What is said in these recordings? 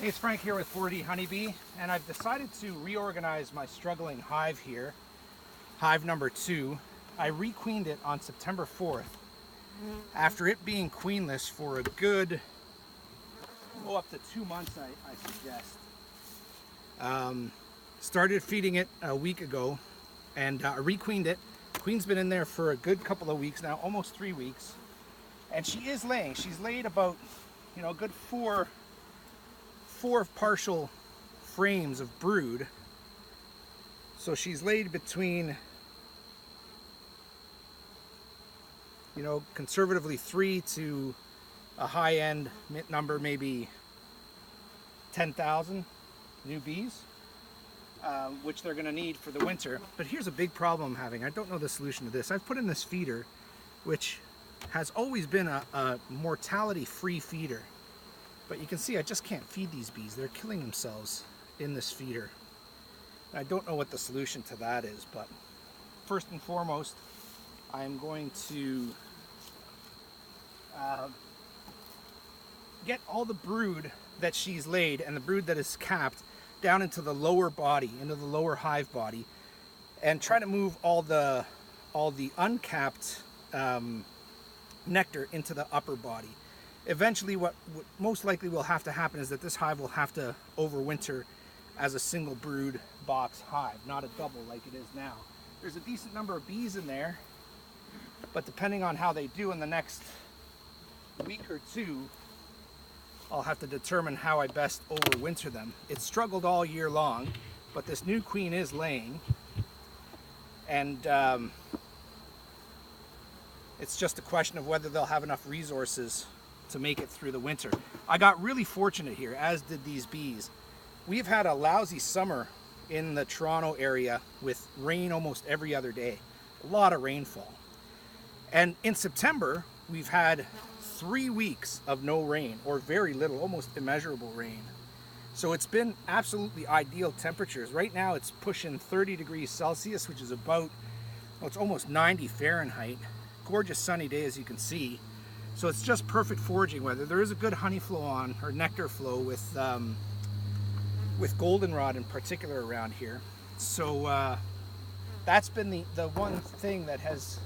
Hey, it's Frank here with 4D Honeybee, and I've decided to reorganize my struggling hive here. Hive number 2. I requeened it on September 4th. After it being queenless for a good, up to 2 months, I suggest. Started feeding it a week ago, and I requeened it. Queen's been in there for a good couple of weeks now, almost 3 weeks. And she is laying. She's laid about, a good four partial frames of brood. So she's laid between, conservatively 3 to a high end number, maybe 10,000 new bees, which they're going to need for the winter. But here's a big problem I'm having. I don't know the solution to this. I've put in this feeder, which has always been a mortality-free feeder. But you can see I just can't feed these bees. They're killing themselves in this feeder. I don't know what the solution to that is, but first and foremost, I'm going to get all the brood that she's laid and the brood that is capped down into the lower body, into the lower hive body, and try to move all the uncapped nectar into the upper body. Eventually, what most likely will have to happen is that this hive will have to overwinter as a single brood box hive, not a double like it is now. There's a decent number of bees in there, but depending on how they do in the next week or two, I'll have to determine how I best overwinter them. It's struggled all year long, but this new queen is laying, and it's just a question of whether they'll have enough resources to make it through the winter. I got really fortunate here, as did these bees. We've had a lousy summer in the Toronto area with rain almost every other day. A lot of rainfall. And in September, we've had 3 weeks of no rain, or very little, almost immeasurable rain. So it's been absolutely ideal temperatures. Right now it's pushing 30 degrees Celsius, which is about, it's almost 90 Fahrenheit. Gorgeous sunny day, as you can see. So it's just perfect foraging weather. There is a good honey flow on, or nectar flow, with goldenrod in particular around here. So that's been the one thing that has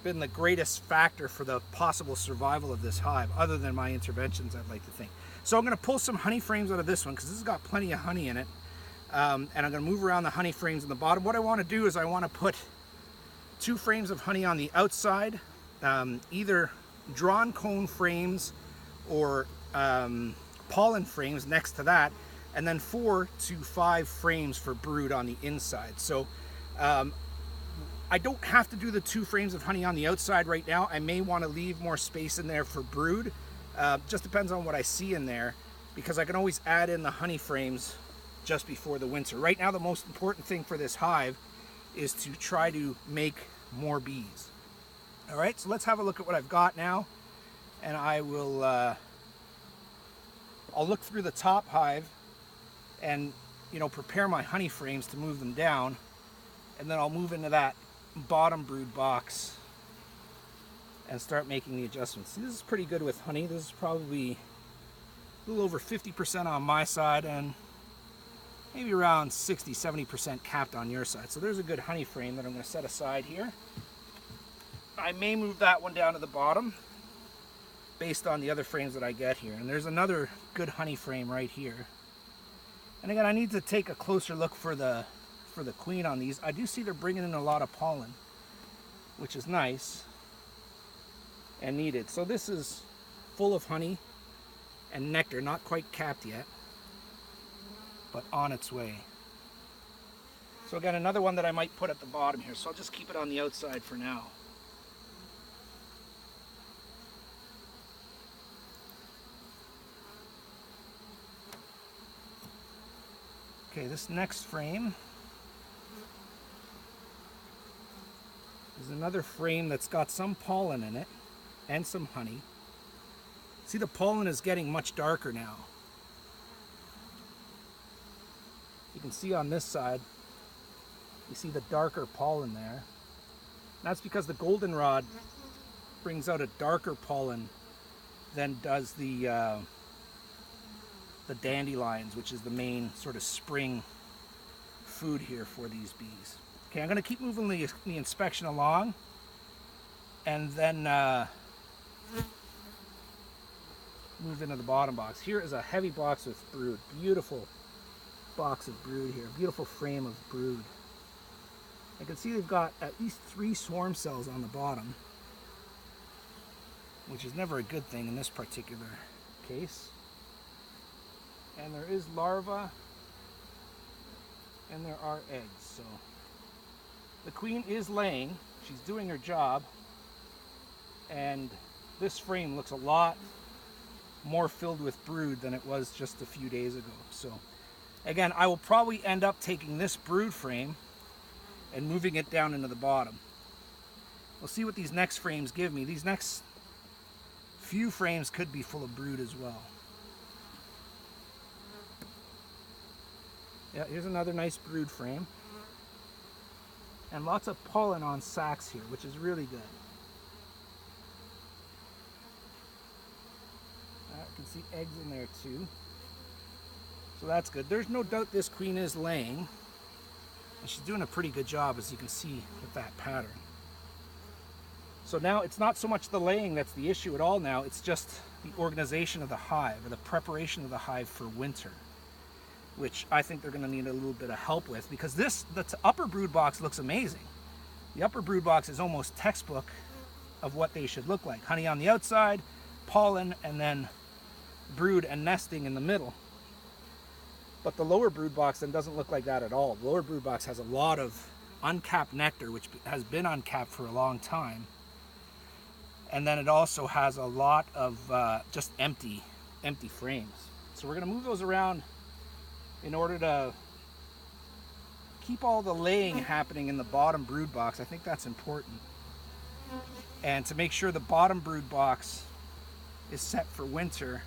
been the greatest factor for the possible survival of this hive, other than my interventions, I'd like to think. So I'm going to pull some honey frames out of this one, because this has got plenty of honey in it. And I'm going to move around the honey frames in the bottom. What I want to do is I want to put 2 frames of honey on the outside, either drawn cone frames or pollen frames next to that, and then 4 to 5 frames for brood on the inside. So I don't have to do the 2 frames of honey on the outside right now. I may want to leave more space in there for brood. Just depends on what I see in there, because I can always add in the honey frames just before the winter. Right now, the most important thing for this hive is to try to make more bees. All right, so let's have a look at what I've got now, and I will I'll look through the top hive and prepare my honey frames to move them down, and then I'll move into that bottom brood box and start making the adjustments. See, this is pretty good with honey. This is probably a little over 50% on my side and maybe around 60-70% capped on your side. So there's a good honey frame that I'm going to set aside here. I may move that one down to the bottom based on the other frames that I get here. And there's another good honey frame right here. And again, I need to take a closer look for the queen on these. I do see they're bringing in a lot of pollen, which is nice and needed. So this is full of honey and nectar, not quite capped yet, but on its way. So again, another one that I might put at the bottom here. So I'll just keep it on the outside for now. Okay, this next frame is another frame that's got some pollen in it and some honey. See, the pollen is getting much darker now. You can see on this side, you see the darker pollen there. That's because the goldenrod brings out a darker pollen than does the the dandelions, which is the main sort of spring food here for these bees. Okay, I'm going to keep moving the inspection along, and then move into the bottom box. Here is a heavy box with brood. Beautiful box of brood here. Beautiful frame of brood. I can see they've got at least 3 swarm cells on the bottom, which is never a good thing in this particular case. And there is larvae, and there are eggs. So the queen is laying. She's doing her job, and this frame looks a lot more filled with brood than it was just a few days ago. So again, I will probably end up taking this brood frame and moving it down into the bottom. We'll see what these next frames give me. These next few frames could be full of brood as well. Yeah, here's another nice brood frame. And lots of pollen on sacs here, which is really good. You can see eggs in there too. So that's good. There's no doubt this queen is laying. And she's doing a pretty good job, as you can see with that pattern. So now it's not so much the laying that's the issue at all now. It's just the organization of the hive, or the preparation of the hive for winter, which I think they're going to need a little bit of help with, because the upper brood box looks amazing. The upper brood box is almost textbook of what they should look like. Honey on the outside, pollen, and then brood and nesting in the middle. But the lower brood box then doesn't look like that at all. The lower brood box has a lot of uncapped nectar, which has been uncapped for a long time. And then it also has a lot of just empty frames. So we're going to move those around in order to keep all the laying happening in the bottom brood box. I think that's important. And to make sure the bottom brood box is set for winter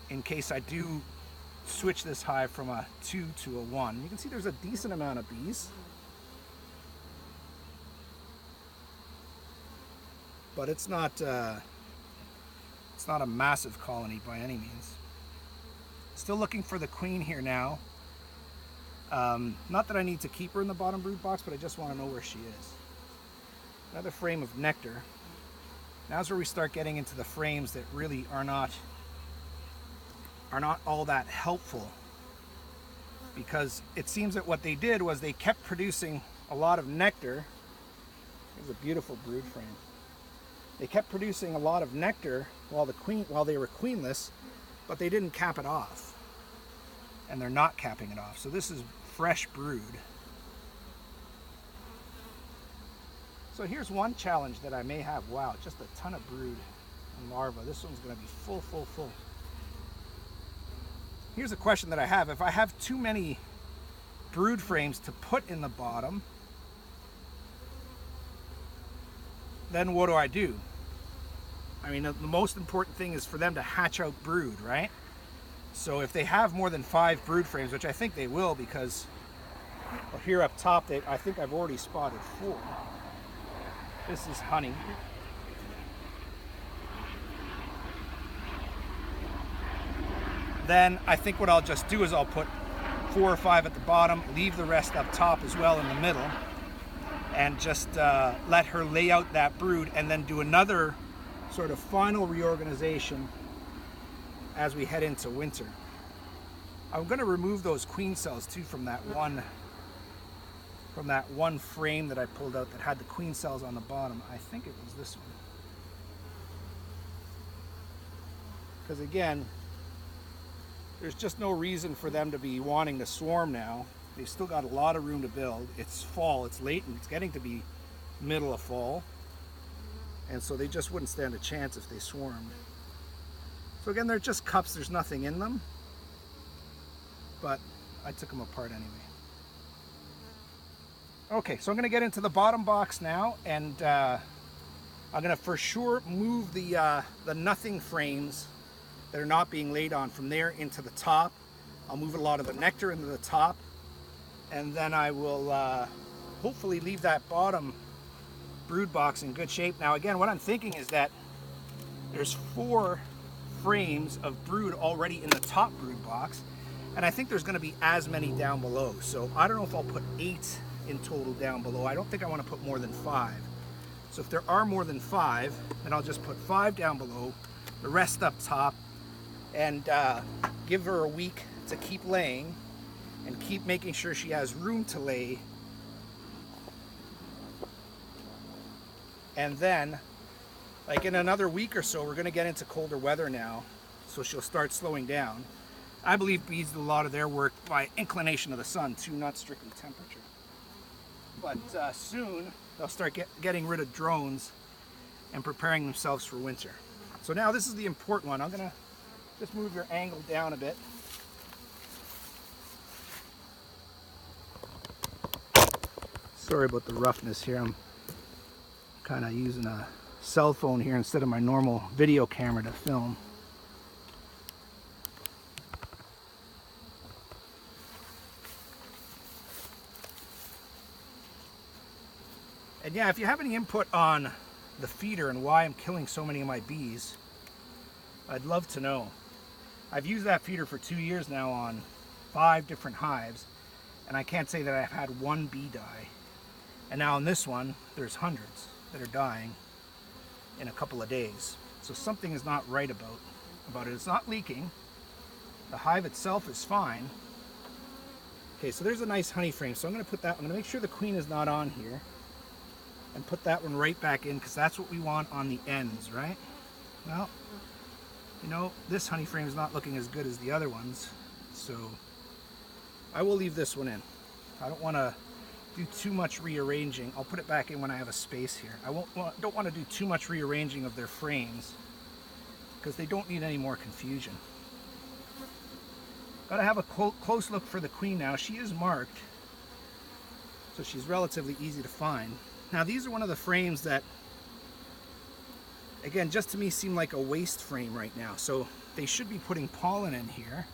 in case I do switch this hive from a 2 to a 1. You can see there's a decent amount of bees. But it's not a massive colony by any means. Still looking for the queen here now. Not that I need to keep her in the bottom brood box, but I just want to know where she is. Another frame of nectar. Now's where we start getting into the frames that really are not all that helpful, because it seems that what they did was they kept producing a lot of nectar. Here's a beautiful brood frame. They kept producing a lot of nectar while they were queenless, but they didn't cap it off, and they're not capping it off. So this is fresh brood. So here's one challenge that I may have. Wow, just a ton of brood and larvae. This one's going to be full. Here's a question that I have. If I have too many brood frames to put in the bottom, then what do I do? I mean, the most important thing is for them to hatch out brood, right? So if they have more than 5 brood frames, which I think they will, because well, here up top, I think I've already spotted 4. This is honey. Then I think what I'll just do is I'll put 4 or 5 at the bottom, leave the rest up top as well in the middle, and just let her lay out that brood, and then do another sort of final reorganization as we head into winter. I'm going to remove those queen cells too from that one frame that I pulled out that had the queen cells on the bottom. I think it was this one. Because again, there's just no reason for them to be wanting to swarm now. They've still got a lot of room to build. It's fall, it's late, and it's getting to be middle of fall. And so they just wouldn't stand a chance if they swarmed. So again, they're just cups, there's nothing in them. But I took them apart anyway. Okay, so I'm gonna get into the bottom box now, and I'm gonna for sure move the nothing frames that are not being laid on from there into the top. I'll move a lot of the nectar into the top, and then I will hopefully leave that bottom brood box in good shape. Now again, what I'm thinking is that there's 4 frames of brood already in the top brood box, and I think there's going to be as many down below. So I don't know if I'll put 8 in total down below. I don't think I want to put more than 5. So if there are more than 5, then I'll just put 5 down below, the rest up top, and give her a week to keep laying and keep making sure she has room to lay. And then, like in another week or so, we're going to get into colder weather now, so she'll start slowing down. I believe bees do a lot of their work by inclination of the sun too, not strictly temperature. But soon they'll start getting rid of drones and preparing themselves for winter. So now this is the important one. I'm going to just move your angle down a bit. Sorry about the roughness here. I'm kind of using a cell phone here instead of my normal video camera to film. And yeah, if you have any input on the feeder and why I'm killing so many of my bees, I'd love to know. I've used that feeder for 2 years now on 5 different hives, and I can't say that I've had one bee die. And now on this one, there's hundreds that are dying in a couple of days. So something is not right about it. It's not leaking. The hive itself is fine. Okay, so there's a nice honey frame. So I'm going to put that, I'm going to make sure the queen is not on here and put that one right back in, because that's what we want on the ends, right? Well, you know, this honey frame is not looking as good as the other ones, so I will leave this one in. I don't want to do too much rearranging. I'll put it back in when I have a space here. Don't want to do too much rearranging of their frames, because they don't need any more confusion. Got to have a close look for the queen now. She is marked, so she's relatively easy to find. Now these are one of the frames that, again, just to me seem like a waste frame right now. So they should be putting pollen in here.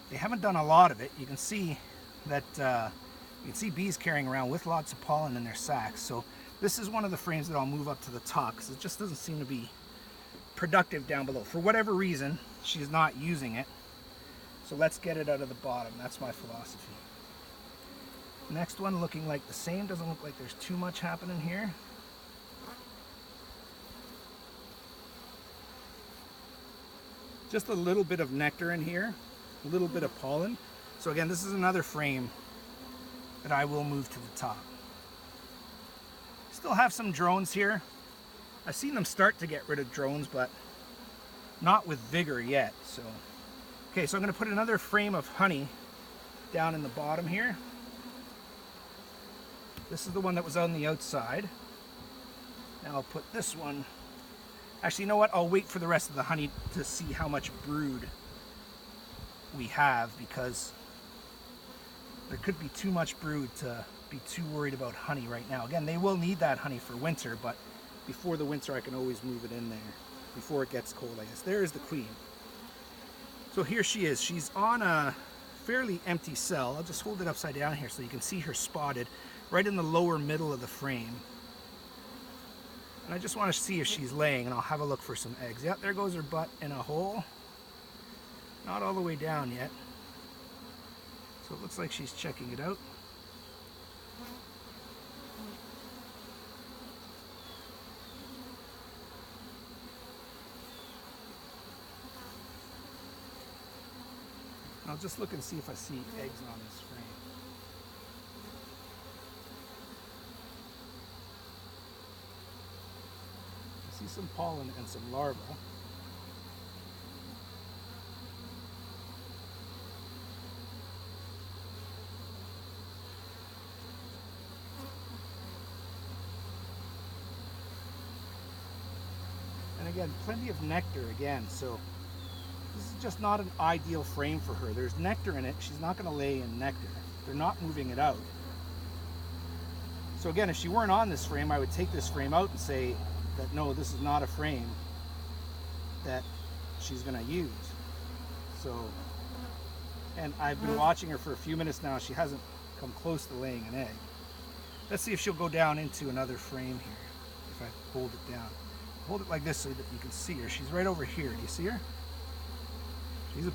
They haven't done a lot of it. You can see that you can see bees carrying around with lots of pollen in their sacs. So this is one of the frames that I'll move up to the top, because it just doesn't seem to be productive down below. For whatever reason, she's not using it. So let's get it out of the bottom. That's my philosophy. Next one looking like the same. Doesn't look like there's too much happening here. Just a little bit of nectar in here, a little bit of pollen. So again, this is another frame that I will move to the top. Still have some drones here. I've seen them start to get rid of drones, but not with vigor yet. So, okay, so I'm going to put another frame of honey down in the bottom here. This is the one that was on the outside. Now I'll put this one. Actually, you know what? I'll wait for the rest of the honey to see how much brood we have, because there could be too much brood to be too worried about honey right now. Again, they will need that honey for winter, but before the winter I can always move it in there before it gets cold, I guess. There is the queen. So here she is. She's on a fairly empty cell. I'll just hold it upside down here so you can see her spotted right in the lower middle of the frame. And I just want to see if she's laying, and I'll have a look for some eggs. Yep, there goes her butt in a hole. Not all the way down yet. So it looks like she's checking it out. I'll just look and see if I see eggs on this frame. I see some pollen and some larvae. And again, plenty of nectar again, so this is just not an ideal frame for her. There's nectar in it. She's not going to lay in nectar. They're not moving it out. So again, if she weren't on this frame, I would take this frame out and say that no, this is not a frame that she's going to use. So, and I've been watching her for a few minutes now. She hasn't come close to laying an egg. Let's see if she'll go down into another frame here, if I hold it down. Hold it like this so that you can see her. She's right over here. Do you see her?